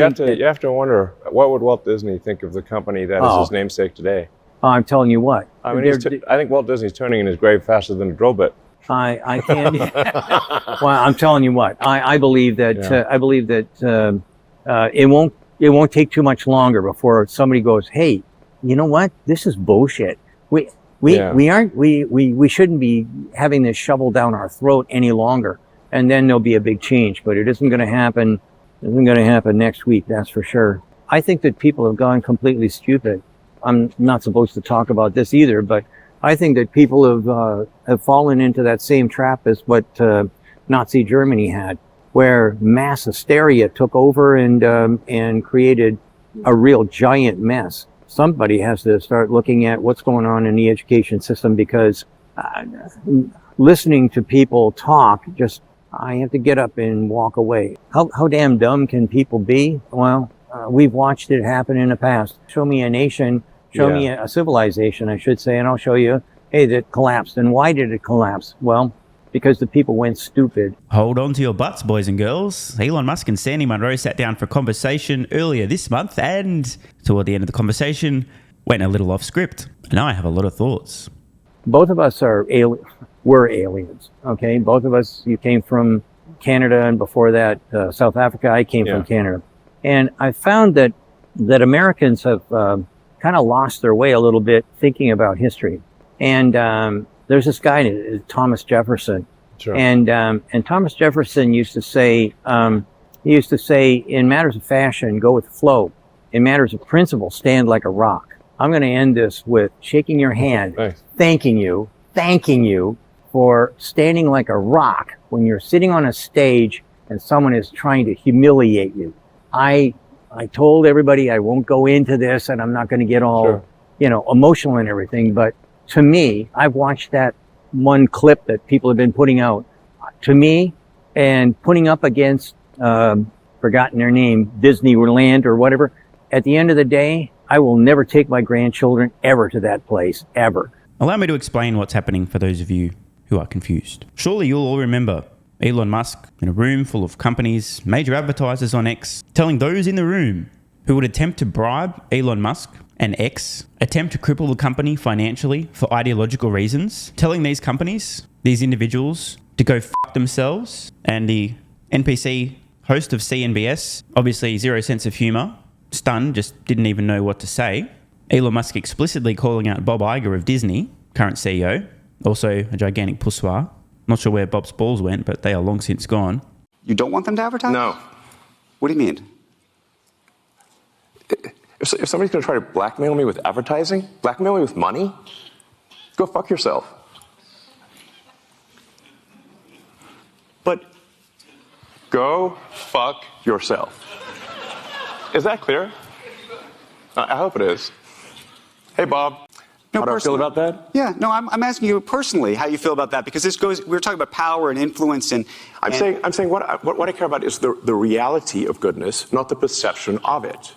You have to wonder, what would Walt Disney think of the company that is his namesake today? I'm telling you what. I mean, I think Walt Disney's turning in his grave faster than a drill bit. I can't. Well, I'm telling you what. I believe that it won't take too much longer before somebody goes, hey, you know what? This is bullshit. We shouldn't be having this shoveled down our throat any longer. And then there'll be a big change. But it isn't going to happen. It isn't going to happen next week. That's for sure. I think that people have gone completely stupid. I'm not supposed to talk about this either, but I think that people have fallen into that same trap as what Nazi Germany had, where mass hysteria took over and created a real giant mess. Somebody has to start looking at what's going on in the education system, because listening to people talk, I have to get up and walk away. How damn dumb can people be? Well, we've watched it happen in the past. Show me a nation, show me a civilization, I should say, and I'll show you, hey, that collapsed. And why did it collapse? Well, because the people went stupid. Hold on to your butts, boys and girls. Elon Musk and Sandy Munro sat down for a conversation earlier this month, and toward the end of the conversation, went a little off script. And I have a lot of thoughts. Both of us we're aliens, okay? Both of us, you came from Canada, and before that, South Africa. I came from Canada. And I found that Americans have kind of lost their way a little bit thinking about history. And there's this guy, Thomas Jefferson. Sure. And Thomas Jefferson used to say, in matters of fashion, go with the flow. In matters of principle, stand like a rock. I'm going to end this with shaking your hand, Thanks. thanking you for standing like a rock when you're sitting on a stage and someone is trying to humiliate you. I told everybody I won't go into this, and I'm not going to get all, emotional and everything. But to me, I've watched that one clip that people have been putting out. To me, and putting up against, forgotten their name, Disneyland or whatever. At the end of the day, I will never take my grandchildren ever to that place, ever. Allow me to explain what's happening for those of you who are confused. Surely you'll all remember Elon Musk in a room full of companies, major advertisers on X, telling those in the room who would attempt to bribe Elon Musk and X, attempt to cripple the company financially for ideological reasons, telling these companies, these individuals, to go fuck themselves. And the NPC host of CNBS, obviously zero sense of humor, stunned, just didn't even know what to say. Elon Musk explicitly calling out Bob Iger of Disney, current CEO, also a gigantic poussoir. Not sure where Bob's balls went, but they are long since gone. You don't want them to advertise? No. What do you mean? If somebody's going to try to blackmail me with advertising, blackmail me with money, go fuck yourself. But Go fuck yourself. Is that clear? I hope it is. Hey, Bob. no, How do I feel personally- about that? Yeah, no, I'm asking you personally how you feel about that, because we're talking about power and influence and... I'm saying what I care about is the reality of goodness, not the perception of it.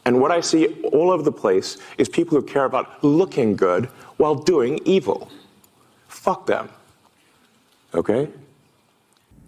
And what I see all over the place is people who care about looking good while doing evil. Fuck them. Okay?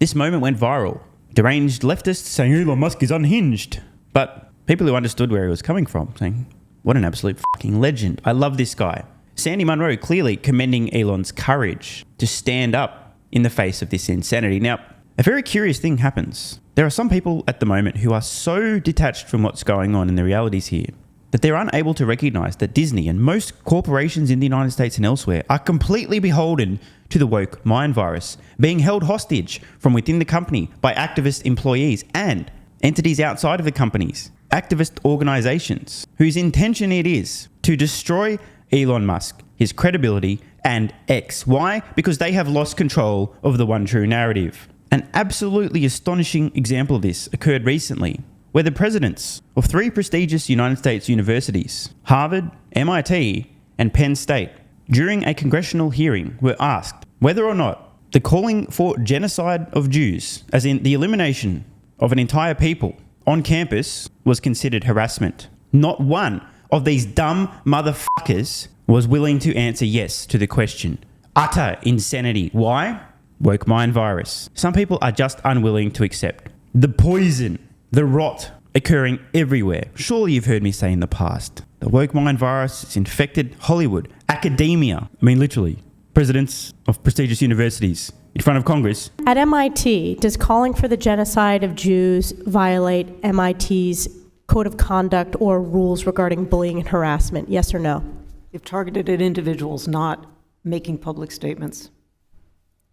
This moment went viral. Deranged leftists saying Elon Musk is unhinged. But people who understood where he was coming from saying, what an absolute fucking legend. I love this guy. Sandy Munro clearly commending Elon's courage to stand up in the face of this insanity. Now, a very curious thing happens. There are some people at the moment who are so detached from what's going on in the realities here that they're unable to recognize that Disney and most corporations in the United States and elsewhere are completely beholden to the woke mind virus, being held hostage from within the company by activist employees and entities outside of the companies, activist organizations, whose intention it is to destroy Elon Musk, his credibility, and X. Why? Because they have lost control of the one true narrative. An absolutely astonishing example of this occurred recently, where the presidents of three prestigious United States universities, Harvard, MIT, and Penn State, during a congressional hearing were asked whether or not the calling for genocide of Jews, as in the elimination of an entire people on campus, was considered harassment. Not one of these dumb motherfuckers was willing to answer yes to the question. Utter insanity. Why? Woke mind virus. Some people are just unwilling to accept the poison, the rot occurring everywhere. Surely you've heard me say in the past. The woke mind virus has infected Hollywood, academia. I mean, literally, presidents of prestigious universities in front of Congress. At MIT, does calling for the genocide of Jews violate MIT's code of conduct or rules regarding bullying and harassment? Yes or no? If targeted at individuals, not making public statements.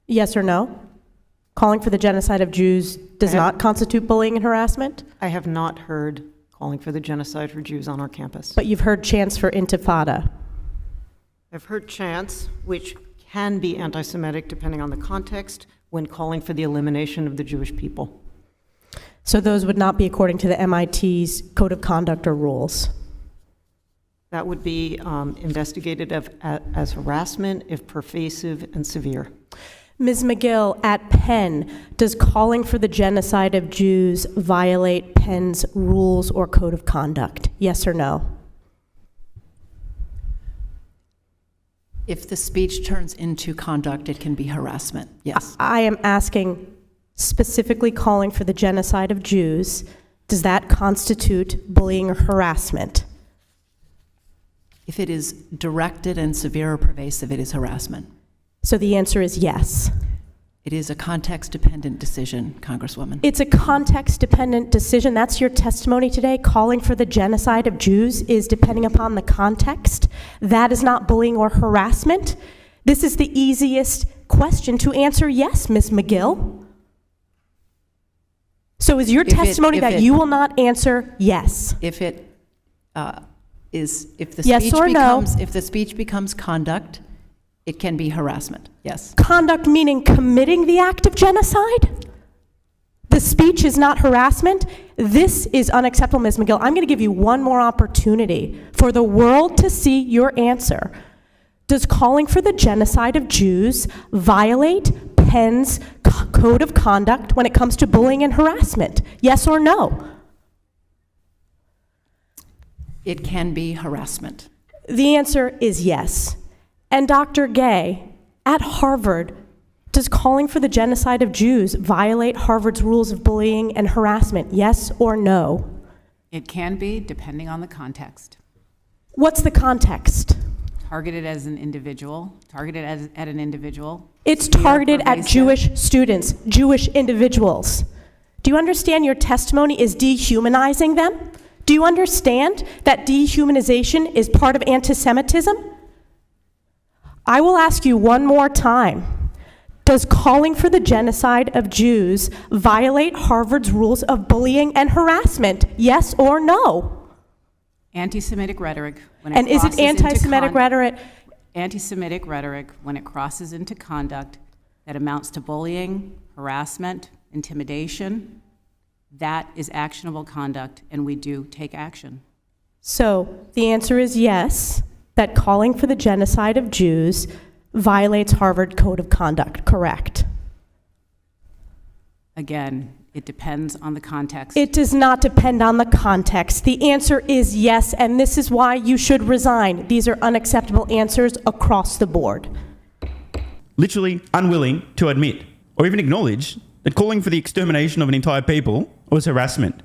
Yes or no? Calling for the genocide of Jews does not constitute bullying and harassment? I have not heard calling for the genocide for Jews on our campus. But you've heard chants for intifada. I've heard chants, which can be anti-Semitic depending on the context, when calling for the elimination of the Jewish people. So those would not be according to the MIT's code of conduct or rules? That would be investigated as harassment if pervasive and severe. Ms. McGill, at Penn, does calling for the genocide of Jews violate Penn's rules or code of conduct? Yes or no? If the speech turns into conduct, it can be harassment, yes. I am asking specifically calling for the genocide of Jews. Does that constitute bullying or harassment? If it is directed and severe or pervasive, it is harassment. So the answer is yes. It is a context-dependent decision, Congresswoman. It's a context-dependent decision. That's your testimony today. Calling for the genocide of Jews is depending upon the context. That is not bullying or harassment. This is the easiest question to answer yes, Ms. McGill. So is your testimony that you will not answer yes? If it if the yes speech or becomes no? if the speech becomes conduct, it can be harassment. Yes. Conduct meaning committing the act of genocide? The speech is not harassment? This is unacceptable, Ms. McGill. I'm going to give you one more opportunity for the world to see your answer. Does calling for the genocide of Jews violate Penn's code of conduct when it comes to bullying and harassment? Yes or no? It can be harassment. The answer is yes. And Dr. Gay, at Harvard, does calling for the genocide of Jews violate Harvard's rules of bullying and harassment? Yes or no? It can be, depending on the context. What's the context? Targeted as an individual, targeted at an individual. It's targeted at Jewish students, Jewish individuals. Do you understand your testimony is dehumanizing them? Do you understand that dehumanization is part of anti-Semitism? I will ask you one more time. Does calling for the genocide of Jews violate Harvard's rules of bullying and harassment? Yes or no? Anti-Semitic rhetoric. And is it anti-Semitic rhetoric? Anti-Semitic rhetoric when it crosses into conduct that amounts to bullying, harassment, intimidation, that is actionable conduct, and we do take action. So the answer is yes, that calling for the genocide of Jews violates Harvard Code of Conduct, correct? Again, it depends on the context. It does not depend on the context. The answer is yes, and this is why you should resign. These are unacceptable answers across the board. Literally unwilling to admit or even acknowledge that calling for the extermination of an entire people was harassment.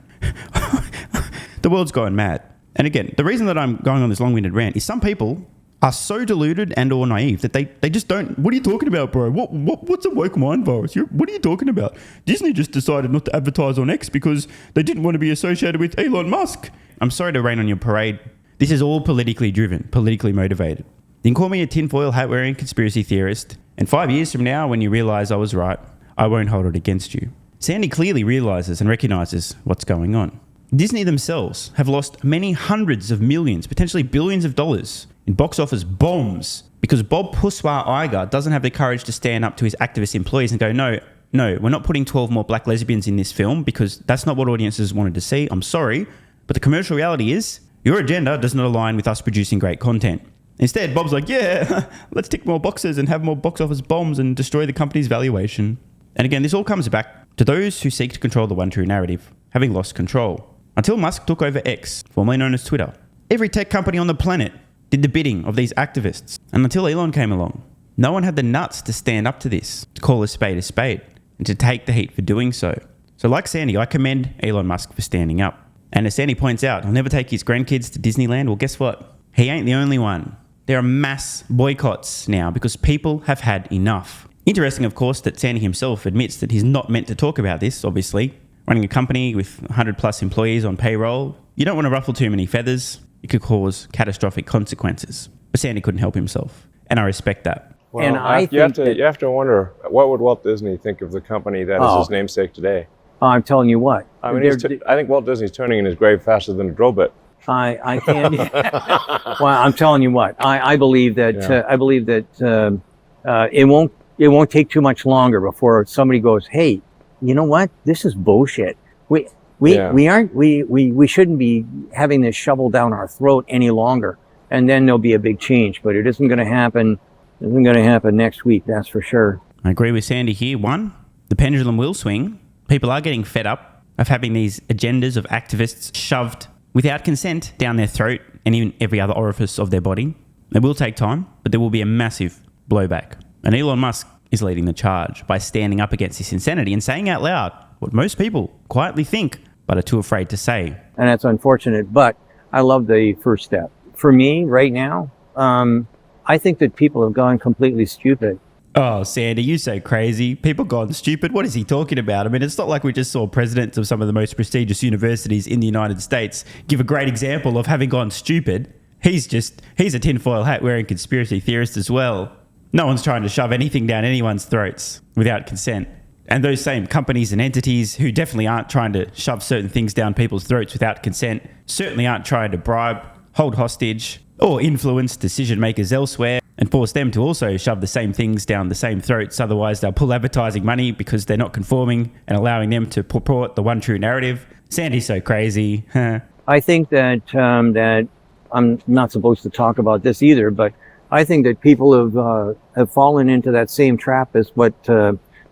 The world's going mad. And again, the reason that I'm going on this long-winded rant is some people are so deluded and or naive that they just don't. What are you talking about, bro? What's a woke mind virus? What are you talking about? Disney just decided not to advertise on X because they didn't want to be associated with Elon Musk. I'm sorry to rain on your parade. This is all politically driven, politically motivated. You can call me a tinfoil hat-wearing conspiracy theorist, and 5 years from now, when you realise I was right, I won't hold it against you. Sandy clearly realises and recognises what's going on. Disney themselves have lost many hundreds of millions, potentially billions of dollars in box office bombs because Bob Puswa Iger doesn't have the courage to stand up to his activist employees and go, no, we're not putting 12 more black lesbians in this film because that's not what audiences wanted to see. I'm sorry, but the commercial reality is your agenda does not align with us producing great content. Instead, Bob's like, yeah, let's tick more boxes and have more box office bombs and destroy the company's valuation. And again, this all comes back to those who seek to control the one true narrative, having lost control. Until Musk took over X, formerly known as Twitter, every tech company on the planet did the bidding of these activists. And until Elon came along, no one had the nuts to stand up to this, to call a spade, and to take the heat for doing so. So like Sandy, I commend Elon Musk for standing up. And as Sandy points out, he'll never take his grandkids to Disneyland. Well, guess what? He ain't the only one. There are mass boycotts now because people have had enough. Interesting, of course, that Sandy himself admits that he's not meant to talk about this, obviously. Running a company with 100 plus employees on payroll, you don't want to ruffle too many feathers. It could cause catastrophic consequences. But Sandy couldn't help himself. And I respect that. Well, And you have to wonder, what would Walt Disney think of the company that is his namesake today? I'm telling you what. I mean, I think Walt Disney's turning in his grave faster than a drill bit. I can't. Well, I'm telling you what. I believe that it won't take too much longer before somebody goes, hey, you know what? This is bullshit. We shouldn't be having this shoveled down our throat any longer. And then there'll be a big change. But it isn't going to happen. It isn't going to happen next week. That's for sure. I agree with Sandy here. One, the pendulum will swing. People are getting fed up of having these agendas of activists shoved without consent down their throat and in every other orifice of their body. It will take time, but there will be a massive blowback. And Elon Musk is leading the charge by standing up against this insanity and saying out loud what most people quietly think, but are too afraid to say. And that's unfortunate, but I love the first step. For me, right now, I think that people have gone completely stupid. Oh, Sandy, you so crazy. People gone stupid. What is he talking about? I mean, it's not like we just saw presidents of some of the most prestigious universities in the United States give a great example of having gone stupid. He's a tinfoil hat wearing conspiracy theorist as well. No one's trying to shove anything down anyone's throats without consent. And those same companies and entities who definitely aren't trying to shove certain things down people's throats without consent certainly aren't trying to bribe, hold hostage, or influence decision makers elsewhere and force them to also shove the same things down the same throats. Otherwise, they'll pull advertising money because they're not conforming and allowing them to purport the one true narrative. Sandy's so crazy. I think that that I'm not supposed to talk about this either, but I think that people have fallen into that same trap as what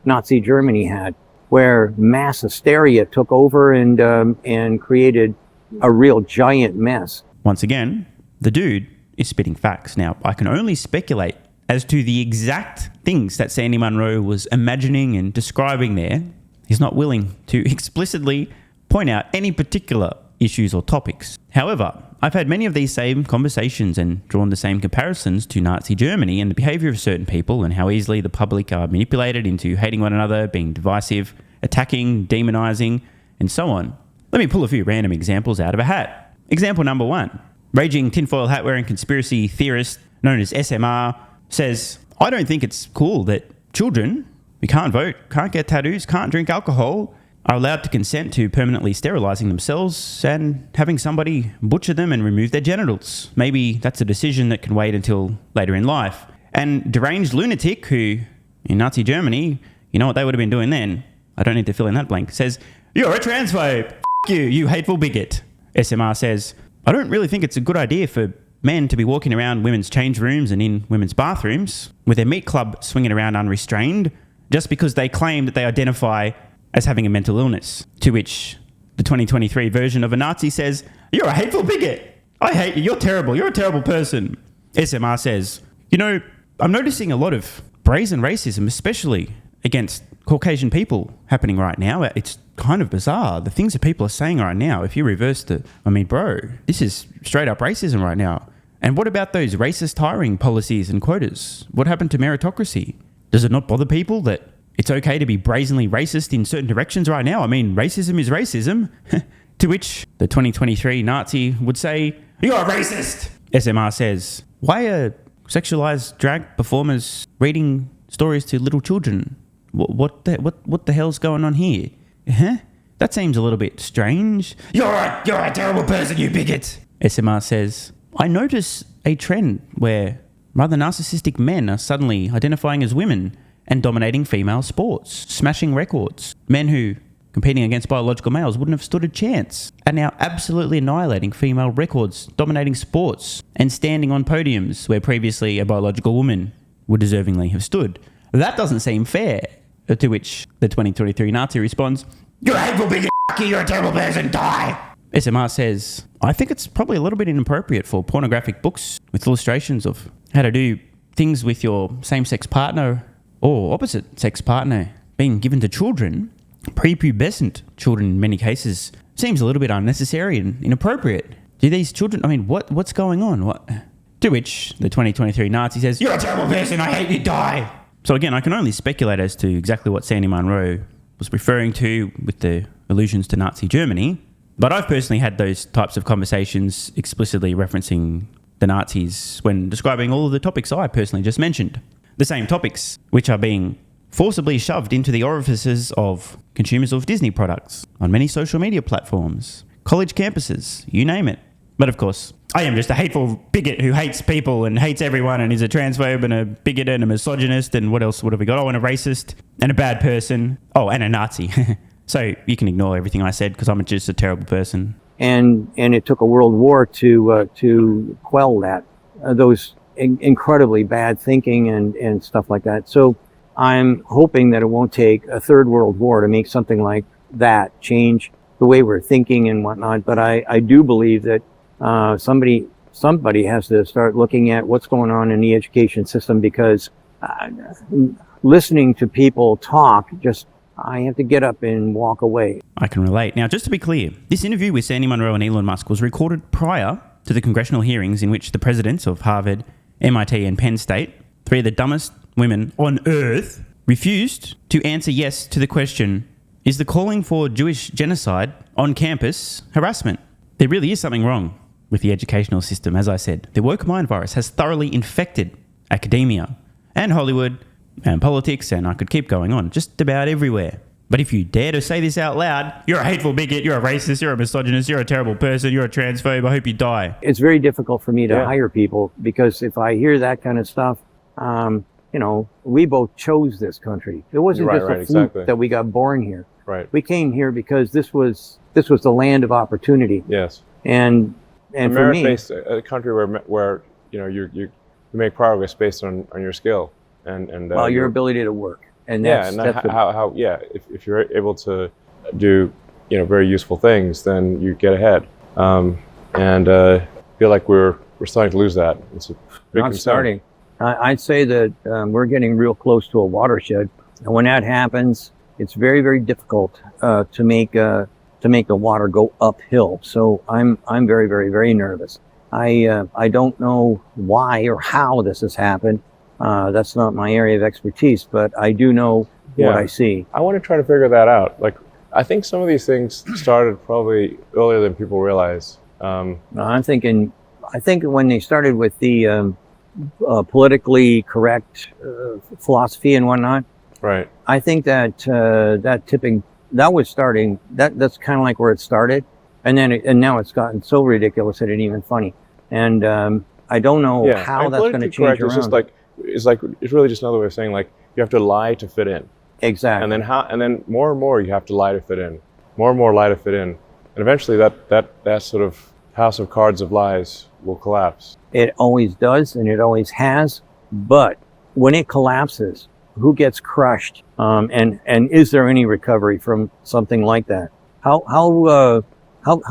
Nazi Germany had, where mass hysteria took over and created a real giant mess. Once again, the dude is spitting facts. Now, I can only speculate as to the exact things that Sandy Munro was imagining and describing there. He's not willing to explicitly point out any particular issues or topics. However, I've had many of these same conversations and drawn the same comparisons to Nazi Germany and the behavior of certain people and how easily the public are manipulated into hating one another, being divisive, attacking, demonizing, and so on. Let me pull a few random examples out of a hat. Example number 1. Raging tinfoil hat wearing conspiracy theorist known as SMR says, I don't think it's cool that children who can't vote, can't get tattoos, can't drink alcohol, are allowed to consent to permanently sterilizing themselves and having somebody butcher them and remove their genitals. Maybe that's a decision that can wait until later in life. And deranged lunatic who, in Nazi Germany, you know what they would have been doing then? I don't need to fill in that blank. Says, you're a transphobe. F*** you hateful bigot. SMR says, I don't really think it's a good idea for men to be walking around women's change rooms and in women's bathrooms with their meat club swinging around unrestrained just because they claim that they identify as having a mental illness. To which the 2023 version of a Nazi says, you're a hateful bigot. I hate you. You're terrible. You're a terrible person. SMR says, you know, I'm noticing a lot of brazen racism, especially against Caucasian people happening right now. It's kind of bizarre. The things that people are saying right now, if you reverse bro, this is straight up racism right now. And what about those racist hiring policies and quotas? What happened to meritocracy? Does it not bother people that it's okay to be brazenly racist in certain directions right now? I mean, racism is racism. To which the 2023 Nazi would say, you're a racist. SMR says, why are sexualized drag performers reading stories to little children? What the hell's going on here? That seems a little bit strange. You're a terrible person, you bigot. SMR says, I notice a trend where rather narcissistic men are suddenly identifying as women and dominating female sports, smashing records. Men who, competing against biological males, wouldn't have stood a chance, are now absolutely annihilating female records, dominating sports, and standing on podiums where previously a biological woman would deservingly have stood. That doesn't seem fair. To which the 2023 Nazi responds, you're a hateful bigot, you're a terrible person, die! SMR says, I think it's probably a little bit inappropriate for pornographic books with illustrations of how to do things with your same-sex partner or opposite-sex partner being given to children, prepubescent children in many cases, seems a little bit unnecessary and inappropriate. Do these children, I mean, what's going on? What? To which the 2023 Nazi says, "You're a terrible person, I hate you, die." So again, I can only speculate as to exactly what Sandy Munro was referring to with the allusions to Nazi Germany. But I've personally had those types of conversations explicitly referencing the Nazis when describing all of the topics I personally just mentioned. The same topics, which are being forcibly shoved into the orifices of consumers of Disney products on many social media platforms, college campuses, you name it. But of course, I am just a hateful bigot who hates people and hates everyone and is a transphobe and a bigot and a misogynist and what else? What have we got? Oh, and a racist and a bad person. Oh, and a Nazi. So you can ignore everything I said because I'm just a terrible person. And it took a world war to quell that, those incredibly bad thinking and stuff like that. So I'm hoping that it won't take a third world war to make something like that change the way we're thinking and whatnot. But I do believe that somebody has to start looking at what's going on in the education system, because listening to people talk, I have to get up and walk away. I can relate. Now, just to be clear, this interview with Sandy Munro and Elon Musk was recorded prior to the congressional hearings in which the presidents of Harvard, MIT and Penn State, three of the dumbest women on earth, refused to answer yes to the question, is the calling for Jewish genocide on campus harassment? There really is something wrong with the educational system, as I said. The woke mind virus has thoroughly infected academia and Hollywood and politics, and I could keep going on, just about everywhere. But if you dare to say this out loud, you're a hateful bigot, you're a racist, you're a misogynist, you're a terrible person, you're a transphobe, I hope you die. It's very difficult for me to hire people, because if I hear that kind of stuff, we both chose this country. It wasn't just a fluke that we got born here. Right. We came here because this was the land of opportunity. Yes. And a for me, merit-based, a country where you make progress based on your skill and your ability to work. And that's if you're able to do very useful things, then you get ahead. I feel like we're starting to lose that. It's a big concern. Starting. I'd say that we're getting real close to a watershed, and when that happens, it's very, very difficult to make the water go uphill. So I'm very, very, very nervous. I don't know why or how this has happened. That's not my area of expertise, but I do know what I see. I want to try to figure that out. Like, I think some of these things started probably earlier than people realize. I think when they started with the politically correct philosophy and whatnot, right? I think that that was starting. That's kind of like where it started, and now it's gotten so ridiculous that it ain't even funny. And I don't know how that's going to change around. It's really just another way of saying, like, you have to lie to fit in. Exactly. And then more and more you have to lie to fit in. More and more lie to fit in. And eventually that sort of house of cards of lies will collapse. It always does, and it always has. But when it collapses, who gets crushed? And is there any recovery from something like that? How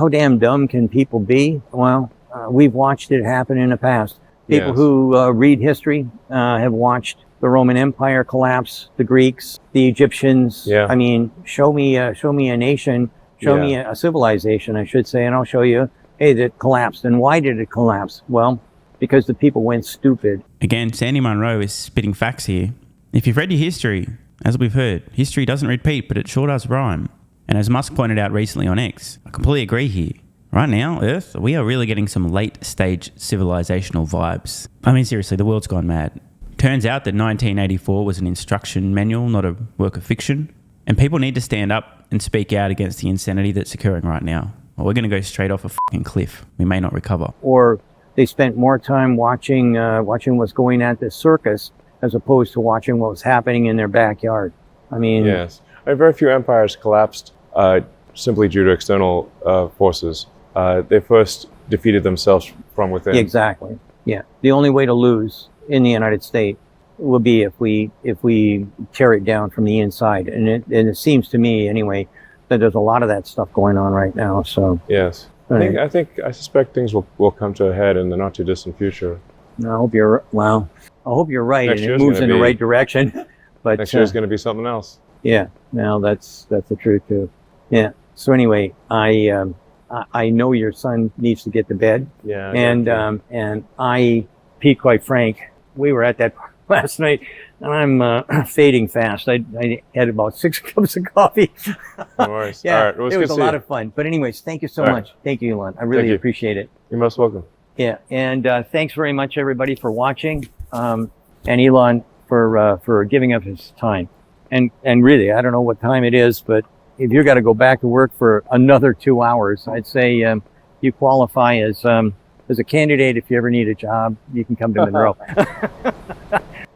damn dumb can people be? Well, we've watched it happen in the past. People who read history have watched the Roman Empire collapse, the Greeks, the Egyptians. Yeah. I mean, show me a nation, me a civilization, I should say, and I'll show you, hey, that collapsed. And why did it collapse? Well, because the people went stupid. Again, Sandy Munro is spitting facts here. If you've read your history, as we've heard, history doesn't repeat, but it sure does rhyme. And as Musk pointed out recently on X, I completely agree here. Right now, Earth, we are really getting some late-stage civilizational vibes. I mean, seriously, the world's gone mad. Turns out that 1984 was an instruction manual, not a work of fiction. And people need to stand up and speak out against the insanity that's occurring right now. Or we're going to go straight off a fucking cliff. We may not recover. Or they spent more time watching what's going on at the circus as opposed to watching what was happening in their backyard. I mean... Yes. Very few empires collapsed simply due to external forces. They first defeated themselves from within. Exactly. Yeah. The only way to lose in the United States will be if we tear it down from the inside. And it seems to me, anyway, that there's a lot of that stuff going on right now. So yes, I suspect things will come to a head in the not too distant future. I hope you're right, and it moves in the right direction. But next year is going to be something else. Yeah. Now that's the truth too. Yeah. So anyway, I know your son needs to get to bed. Yeah. And Pete, quite frank, we were at that last night, and I'm fading fast. I had about 6 cups of coffee. No worries. Yeah, All right. It was, a lot of fun. But anyways, thank you so much. Thank you, Elon. I really appreciate it. You're most welcome. Yeah, and thanks very much, everybody, for watching, and Elon for giving up his time. And really, I don't know what time it is, but if you've got to go back to work for another 2 hours, I'd say you qualify as a candidate. If you ever need a job, you can come to Munro.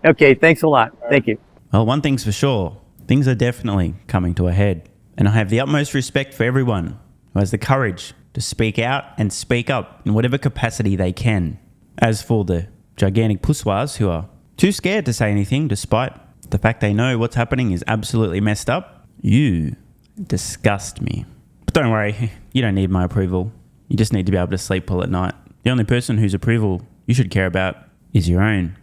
Okay, thanks a lot. Thank you. Well, one thing's for sure, things are definitely coming to a head. And I have the utmost respect for everyone who has the courage to speak out and speak up in whatever capacity they can. As for the gigantic pusswas who are too scared to say anything despite the fact they know what's happening is absolutely messed up, you disgust me. But don't worry, you don't need my approval. You just need to be able to sleep well at night. The only person whose approval you should care about is your own.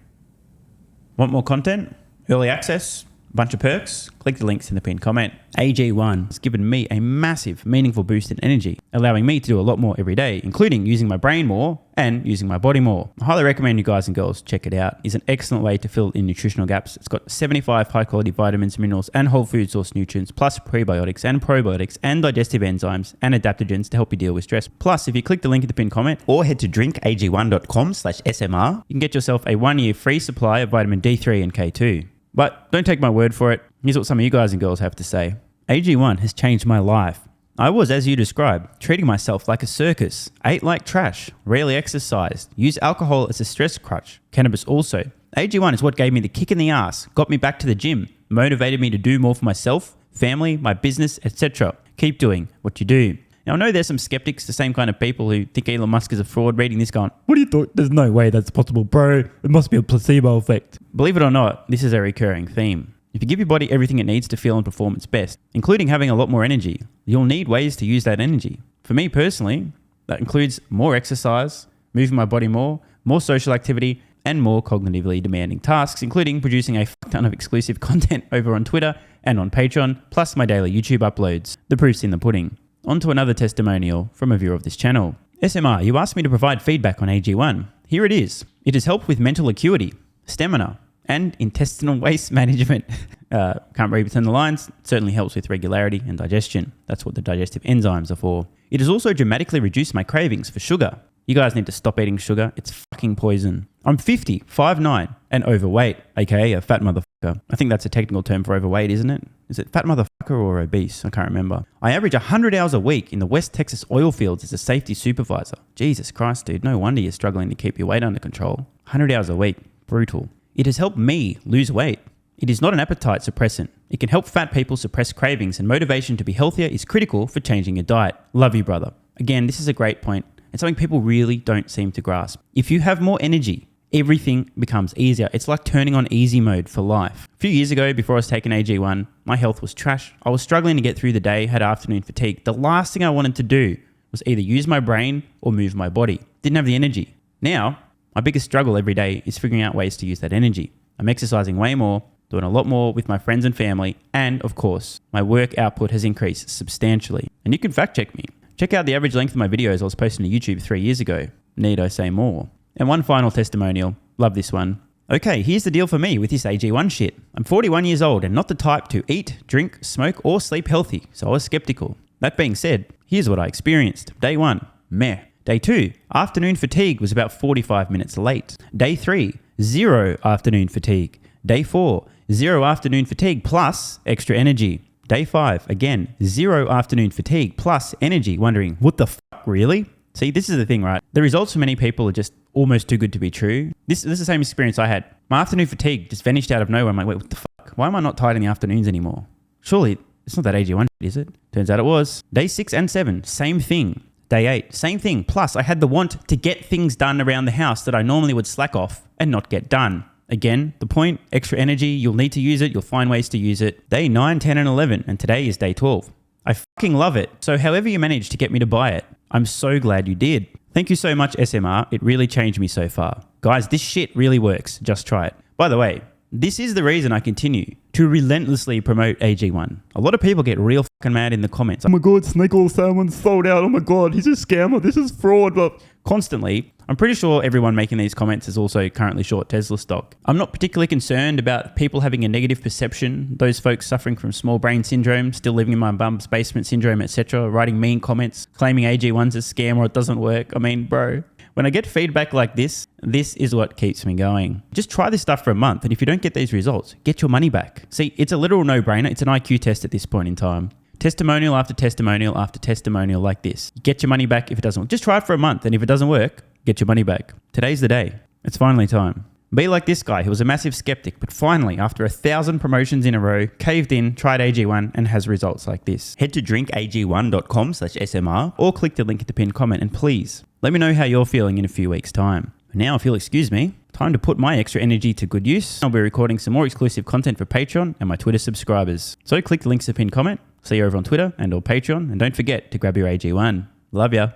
Want more content? Early access? A bunch of perks? Click the links in the pinned comment. AG1 has given me a massive, meaningful boost in energy, allowing me to do a lot more every day, including using my brain more and using my body more. I highly recommend you guys and girls check it out. It's an excellent way to fill in nutritional gaps. It's got 75 high-quality vitamins, minerals, and whole food source nutrients, plus prebiotics and probiotics and digestive enzymes and adaptogens to help you deal with stress. Plus, if you click the link in the pinned comment or head to drinkag1.com/SMR, you can get yourself a 1-year free supply of vitamin D3 and K2. But don't take my word for it. Here's what some of you guys and girls have to say. AG1 has changed my life. I was, as you described, treating myself like a circus, ate like trash, rarely exercised, used alcohol as a stress crutch, cannabis also. AG1 is what gave me the kick in the ass, got me back to the gym, motivated me to do more for myself, family, my business, etc. Keep doing what you do. Now, I know there's some skeptics, the same kind of people who think Elon Musk is a fraud, reading this going, what do you thought? There's no way that's possible, bro. It must be a placebo effect. Believe it or not, this is a recurring theme. If you give your body everything it needs to feel and perform its best, including having a lot more energy, you'll need ways to use that energy. For me personally, that includes more exercise, moving my body more social activity, and more cognitively demanding tasks, including producing a ton of exclusive content over on Twitter and on Patreon, plus my daily YouTube uploads. The proof's in the pudding. On to another testimonial from a viewer of this channel. SMR, you asked me to provide feedback on AG1. Here it is. It has helped with mental acuity, stamina, and intestinal waste management. Can't read between the lines. It certainly helps with regularity and digestion. That's what the digestive enzymes are for. It has also dramatically reduced my cravings for sugar. You guys need to stop eating sugar. It's fucking poison. I'm 50, 5'9", and overweight, aka a fat motherfucker. I think that's a technical term for overweight, isn't it? Is it fat motherfucker or obese? I can't remember. I average 100 hours a week in the West Texas oil fields as a safety supervisor. Jesus Christ, dude. No wonder you're struggling to keep your weight under control. 100 hours a week. Brutal. It has helped me lose weight. It is not an appetite suppressant. It can help fat people suppress cravings, and motivation to be healthier is critical for changing your diet. Love you, brother. Again, this is a great point and something people really don't seem to grasp. If you have more energy, everything becomes easier. It's like turning on easy mode for life. A few years ago, before I was taking AG1, my health was trash. I was struggling to get through the day, had afternoon fatigue. The last thing I wanted to do was either use my brain or move my body. Didn't have the energy. Now, my biggest struggle every day is figuring out ways to use that energy. I'm exercising way more, doing a lot more with my friends and family, and of course, my work output has increased substantially. And you can fact check me. Check out the average length of my videos I was posting to YouTube 3 years ago. Need I say more? And one final testimonial. Love this one. Okay, here's the deal for me with this AG1 shit. I'm 41 years old and not the type to eat, drink, smoke, or sleep healthy, so I was skeptical. That being said, here's what I experienced. Day 1, meh. Day 2, afternoon fatigue was about 45 minutes late. Day 3, 0 afternoon fatigue. Day 4, 0 afternoon fatigue plus extra energy. Day 5, again, 0 afternoon fatigue plus energy, wondering, what the fuck, really? See, this is the thing, right? The results for many people are just almost too good to be true. This is the same experience I had. My afternoon fatigue just vanished out of nowhere. I'm like, wait, what the fuck? Why am I not tired in the afternoons anymore? Surely, it's not that AG1 is it? Turns out it was. Day 6 and 7, same thing. Day 8, same thing. Plus, I had the want to get things done around the house that I normally would slack off and not get done. Again, the point, extra energy, you'll need to use it, you'll find ways to use it. Day 9, 10, and 11, and today is day 12. I fucking love it. So however you managed to get me to buy it, I'm so glad you did. Thank you so much, SMR. It really changed me so far. Guys, this shit really works. Just try it. By the way, This is the reason I continue to relentlessly promote AG1. A lot of people get real fucking mad in the comments. Oh my God, snake oil salmon's sold out. Oh my God, he's a scammer. This is fraud. But constantly, I'm pretty sure everyone making these comments is also currently short Tesla stock. I'm not particularly concerned about people having a negative perception, those folks suffering from small brain syndrome, still living in my bum's basement syndrome, etc., writing mean comments, claiming AG1's a scam or it doesn't work. I mean, bro, when I get feedback like this is what keeps me going. Just try this stuff for a month, and if you don't get these results, get your money back. See, it's a literal no-brainer. It's an IQ test at this point in time. Testimonial after testimonial after testimonial like this. Get your money back if it doesn't work. Just try it for a month, and if it doesn't work, get your money back. Today's the day. It's finally time. Be like this guy who was a massive skeptic, but finally, after 1,000 promotions in a row, caved in, tried AG1, and has results like this. Head to drinkag1.com/SMR or click the link at the pinned comment, and please, let me know how you're feeling in a few weeks' time. Now, if you'll excuse me, time to put my extra energy to good use. I'll be recording some more exclusive content for Patreon and my Twitter subscribers. So click the links to the pinned comment. See you over on Twitter and or Patreon, and don't forget to grab your AG1. Love ya.